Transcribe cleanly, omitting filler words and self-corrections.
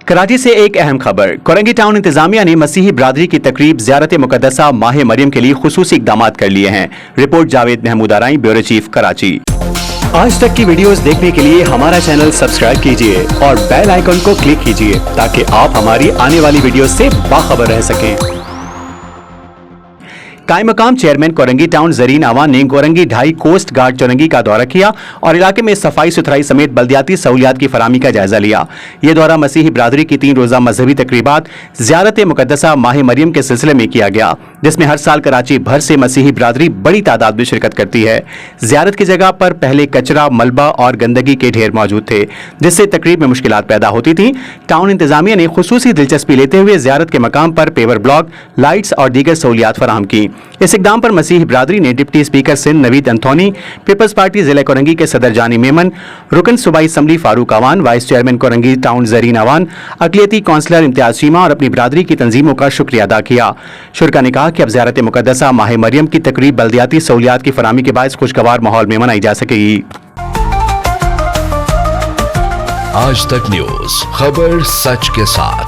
कराची से एक अहम खबर। कोरंगी टाउन इंतजामिया ने मसीही बरादरी की तकरीब ज़ियारत मुक़द्दसा माह मरियम के लिए खुसूसी इक़दामात कर लिए हैं। Report Javed Mahmood Arai, bureau chief, Karachi. आज तक की वीडियोस देखने के लिए हमारा चैनल सब्सक्राइब कीजिए और बेल आइकन को क्लिक कीजिए ताकि आप हमारी आने वाली वीडियो से बाखबर रह सकें। कायम मकाम चेयरमैन कोरंगी टाउन ज़रीन आवान ने कोरंगी ढाई कोस्ट गार्ड चौरंगी का दौरा किया और इलाके में सफाई सुथराई समेत बल्दियाती सहूलियात की फराहमी का जायजा लिया। ये दौरा मसीही बरादरी की 3 रोज़ा मजहबी तकरीबात ज़ियारत मुक़द्दसा माह मरियम के सिलसिले में किया गया, जिसमें हर साल कराची भर से मसीही बरादरी बड़ी तादाद में शिरकत करती है। ज़ियारत की जगह पर पहले कचरा, मलबा और गंदगी के ढेर मौजूद थे, जिससे तकरीब में मुश्किलात पैदा होती थी। टाउन इंतजामिया ने खुसूसी दिलचस्पी लेते हुए ज़ियारत के मकाम पर पेवर ब्लॉक, लाइट्स और दीगर सहूलियात फराहम की। इस इक़दाम पर मसीही बरादरी ने deputy speaker Sindh Naveed Anthony, peoples party ज़िला कोरंगी के सदर जानी मेमन, रुकन सूबाई assembly Farooq Awan, vice chairman Korangi town Zareen Awan, अक़लियती काउंसलर इम्तियाज़ शीमा और अपनी बरादरी की तंजीमों का शुक्रिया अदा किया। शुरका ने कहा कि अब ज़ियारत मुक़द्दसा माह मरियम की तकरीब बल्दियाती सहूलियात की फराहमी के बायस खुशगवार माहौल में मनाई जा सकेगी। आज तक न्यूज़, खबर सच के साथ।